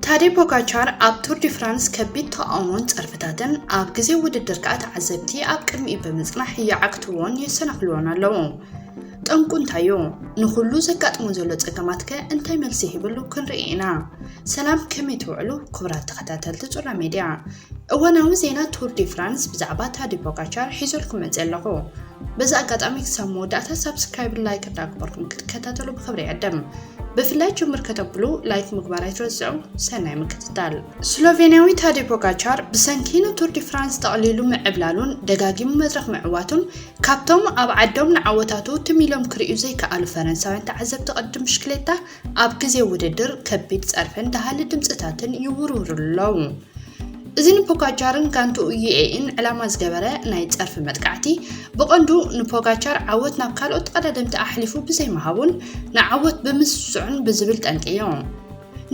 ታዲያ ፖጋቻር ኣብ ቱር ዲ ፍራንስ ከቢድ ተቃውሞን ጸርፍታትን ኣብ ግዜ ውድድር ከኣ ተዓዘብቲ ኣብ ቅድሚ በመጽናሕ ይዓቅትዎን የሰናክልዎን ኣለዎ። ጠንቁ እንታዩ ንኹሉ ዘጋጥሞ ዘሎ ጸገማትከ እንታይ መልሲ ይብሉ ክንርኢና። ሰላም ከመይ ትውዕሉ ክቡራት ተኸታተልቲ ጹራ ሚድያ። እወናዊ ዜና ቱር ዲ ፍራንስ ብዛዕባ ታዲያ ፖጋቻር ሒዞልኩም መጽለኹ። በዛ አጋጣሚ ክሳብ መወዳእታ ሰብስክራይብ ላይክ እንዳግበርኩም ክትከታተሉ ብኽብሪ ይዕደም። በፍላይ ጅምር ከተብሉ ላይክ ምግባር አይትረስዑ ሰናይ ምክትታል። ስሎቬንያዊ ታዲያ ፖጋቻር ብሰንኪኑ ቱር ዲ ፍራንስ ተقليሉ ምዕብላሉን ደጋጊሙ መድረኽ ምዕዋቱን ካብቶም ኣብ ዓዶም ንዓወታቱ ትሚሎም ክርዩ ዘይከኣሉ ፈረንሳውያን ተዓዘብቲ ቅድም ብሽክሌታ ኣብ ግዜ ውድድር ከቢድ ጸርፈን ዳሃሊ ድምጽታትን ይውርውሩለው። እዚን ፖጋቻርን ጋንቱ UAEን ዕላማ ዝገበረ ናይ ጸርፍ መጥቃዕቲ በቀንዱ ንፖጋቻር ዓወት ናብ ካልኦት ቀዳደምቲ ኣሕሊፉ ብዘይመሃቡን ንዓወት ብምስዑን ብዝብል ጠንቅዮ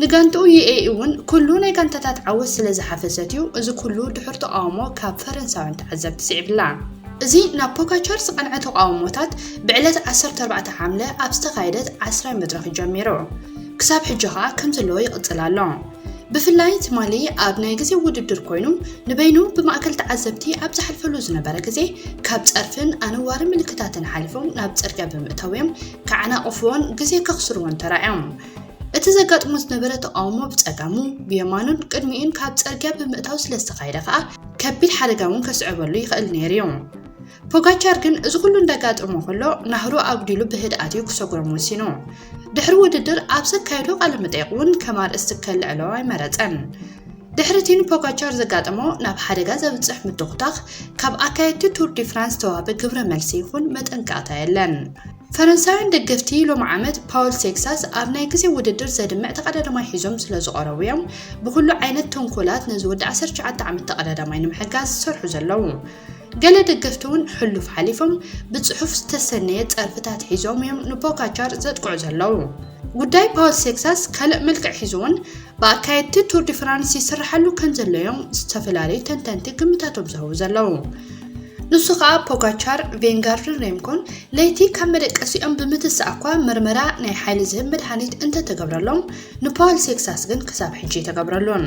ንጋንቱ UAE እውን ኩሉ ናይ ጋንታታት ዓወት ስለዝሓፈሰትዩ እዚ ኩሉ ድሕር ተቃውሞ ካብ ፈረንሳውያን ተዓዘብቲ ስዒብላ። እዚ ናብ ፖጋቻር ዝቐንዐ ተቃውሞታት ብዕለት 14 ሓምለ ኣብ ዝተኻየደት 10 መድረኽ ጀሚሩ ክሳብ ሕጂ ኸኣ ከም ዘለዎ ይቕጽል ኣሎ። ብፍላይ ትማሊ ኣብ ናይ ግዜ ውድድር ኮይኑ ንበይኑ ብማእከል ተዓዘብቲ ኣብ ዝሓልፈሉ ዝነበረ ግዜ ካብ ጸርፍን ኣነዋሪ ምልክታትን ሓሊፎም ናብ ጽርግያ ብምእታውዮም ከዓናቕፍዎን ግዜ ከኽስርዎን ተራእዮም። እቲ ዘጋጥሞ ዝነበረ ተቃውሞ ብጸጋሙ ብየማኑን ቅድሚኡን ካብ ጽርግያ ብምእታው ስለዝተኻየደ ከዓ ከቢድ ሓደጋ እውን ከስዕበሉ ይኽእል ነይሩ። ፖጋቻር ግን እዚ ኩሉ እንዳጋጥሞ ከሎ ናህሩ ኣጉዲሉ ብህድኣትዩ ክሰጉሮም ወሲኑ ድሕሪ ውድድር ኣብ ዘካየዶ ቃለ መጠይቕ እውን ከማርእስቲ ከልዕሎ ኣይመረፀን። ድሕሪቲን ፖጋቻር ዘጋጥሞ ናብ ሓደጋ ዘብጽሕ ምትኹታኽ ካብ ኣካየድቲ ቱር ዲ ፍራንስ ተዋሃበ ግብረ መልሲ ይኹን መጠንቀቕታ የለን። ፈረንሳውያን ደገፍቲ ሎሚ ዓመት ፓውል ሴክሳስ ኣብ ናይ ግዜ ውድድር ዘድምዕ ተቐዳዳማይ ሒዞም ስለዝቐረቡ እዮም ብኩሉ ዓይነት ተንኮላት ነዚ ወዲ 19 ዓመት ተቐዳዳማይ ንምሕጋዝ ዝሰርሑ ዘለዉ። ገለ ደገፍቲውን ሕሉፍ ሓሊፎም ብጽሑፍ ዝተሰነየ ጸርፍታት ሒዞም እዮም ንፖጋቻር ዘጥቅዑ ዘለዉ። ጉዳይ ፓውል ሴክሳስ ካልእ መልክዕ ሒዙውን ብኣካየድቲ ቱር ዲ ፍራንስ ይስራሓሉ ከም ዘለዮም ዝተፈላለዩ ተንተንቲ ግምታቶም ዝህቡ ዘለዉ። ንሱ ከዓ ፖጋቻር ቬንጋርድን ሬምኮን ለይቲ ካብ መደቀሲኦም ብምትሳእ እኳ ምርመራ ናይ ሓይሊ ዝህብ መድሓኒት እንተተገብረሎም ንፓውል ሴክሳስ ግን ክሳብ ሕጂ ተገብረሉን።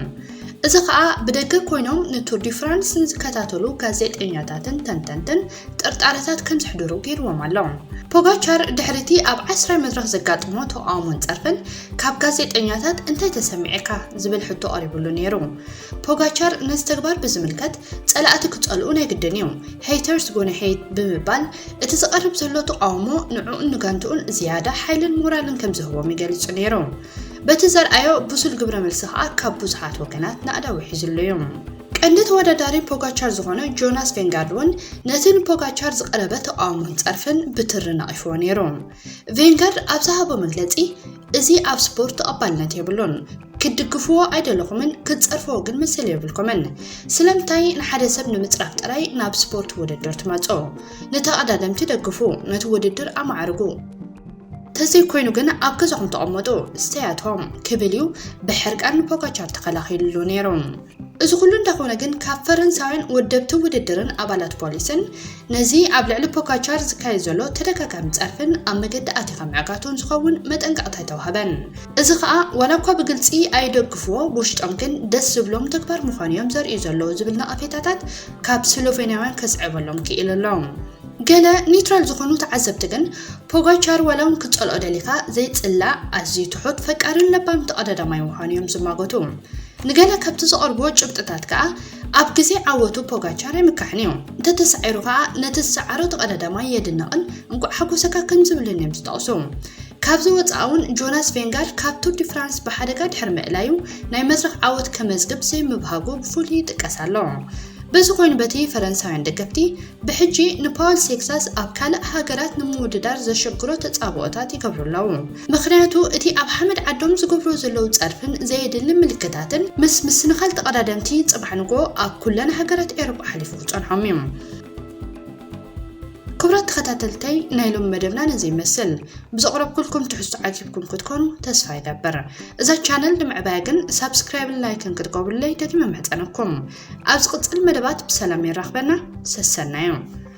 እዚ ከዓ ብደገ ኮይኖም ንቱር ዲ ፍራንስ ዝከታተሉ ጋዜጠኛታትን ተንተንትን ጥርጣረታት ከም ዝሕድሩ ገይርዎም ኣለዉ። ፖጋቻር ድሕሪቲ ኣብ 10 መድረኽ ዘጋጥሞ ተቃውሞን ጸርፍን ካብ ጋዜጠኛታት እንታይ ተሰሚዕካ ዝብል ሕቶ ቀሪቡሉ ነይሩ። ፖጋቻር ነዚ ተግባር ብዝምልከት ጸላእቲ ክጸልኡ ናይ ግድን እዩ ሄይተርስ ጎነ ሄይት ብምባል እቲ ዝቐርብ ዘሎ ተቃውሞ ንዑኡን ንጋንቱኡን ዝያዳ ሓይልን ሞራልን ከም ዝህቦም ይገልጹ ነይሩ። በቲ ዘርአዮ ብሱል ግብረ መልሲ ከዓ ካብ ብዙሓት ወገናት ናእዳዊ ሒዙሉ እዩ። ቀንዲ ተወዳዳሪ ፖጋቻር ዝኾነ ጆናስ ቬንጋርድ እውን ነቲ ንፖጋቻር ዝቐረበ ተቃውሞን ጸርፍን ብትሪ ነቒፍዎ ነይሩ። ቬንጋርድ ኣብ ዝሃቦ መግለጺ እዚ ኣብ ስፖርት ተቐባልነት የብሉን ክድግፍዎ ኣይደለኹምን ክትጸርፍዎ ግን መሰል የብልኩምን ስለምንታይ ንሓደ ሰብ ንምጽራፍ ጥራይ ናብ ስፖርት ውድድር ትመጹ ንተቐዳደምቲ ደግፉ ነቲ ውድድር ኣማዕርጉ ተዘይ ኮይኑ ግን ኣብ ገዛኹም ተቐመጡ ስተያቶም ክብል እዩ ብሕርቃን ፖጋቻር ተኸላኺሉሉ ነይሩ። እዚ ኩሉ እንዳኾነ ግን ካብ ፈረንሳውያን ወደብቲ ውድድርን ኣባላት ፖሊስን ነዚ ኣብ ልዕሊ ፖጋቻር ዝካየድ ዘሎ ተደጋጋሚ ጸርፍን ኣብ መገዲ ኣቲኻ ምዕጋቱን ዝኸውን መጠንቀቕታ ይተዋህበን። እዚ ከዓ ዋላ እኳ ብግልፂ ኣይደግፍዎ ብውሽጦም ግን ደስ ዝብሎም ተግባር ምዃኑ እዮም ዘርእዩ ዘለዉ ዝብል ነቐፌታታት ካብ ስሎቬንያውያን ከስዕበሎም ክኢሉ ኣሎም። ገለ ኒውትራል ዝኾኑ ተዓዘብቲ ግን ፖጋቻር ዋላውን ክጸልኦ ደሊኻ ዘይጽላእ ኣዝዩ ትሑት ፈቃርን ለባም ተቐዳዳማይ ምዃኑ እዮም ዝማገቱ። ንገለ ካብቲ ዘቐርብዎ ጭብጥታት ከዓ ኣብ ግዜ ዓወቱ ፖጋቻር ኣይምካሕን እዩ እንተተሰዒሩ ከዓ ነቲ ዝሰዓሮ ተቐዳዳማይ የድንቕን እንቋዕ ሓጎሰካ ከም ዝብልን እዮም ዝጠቕሱ። ካብዚ ወፃኢ እውን ጆናስ ቬንጋርድ ካብ ቱር ዲ ፍራንስ ብሓደጋ ድሕሪ ምእላዩ ናይ መድረኽ ዓወት ከመዝግብ ዘይምብሃጉ ብፍሉይ ይጥቀስ ኣሎ። በዚ ኮይኑ በቲ ፈረንሳውያን ደገፍቲ ብሕጂ ንፓውል ሴክሳስ ኣብ ካልእ ሃገራት ንምውድዳር ዘሸግሮ ተጻብኦታት ይገብሩለው። ምክንያቱ እቲ ኣብ ሓመድ ዓዶም ዝገብሮ ዘለዉ ጸርፍን ዘየድሊ ምልክታትን ምስ ምስንኻል ተቐዳደምቲ ጽባሕ ንጎ ኣብ ኩለን ሃገራት ኤውሮጳ ሓሊፉ ጸንሖም እዮም። ክብራት ተኸታተልተይ ናይ ሎም መደብና ነዚ ይመስል ብዘቕረብኩልኩም ትሕዝቶ ዓጊብኩም ክትኮኑ ተስፋ ይገብር። እዛ ቻነል ንምዕባይ ግን ሰብስክራይብን ላይክን ክትገብሩለይ ደግመ መሕፀነኩም። ኣብ ዝቕፅል መደባት ብሰላም ይራኽበና ሰሰናዮ።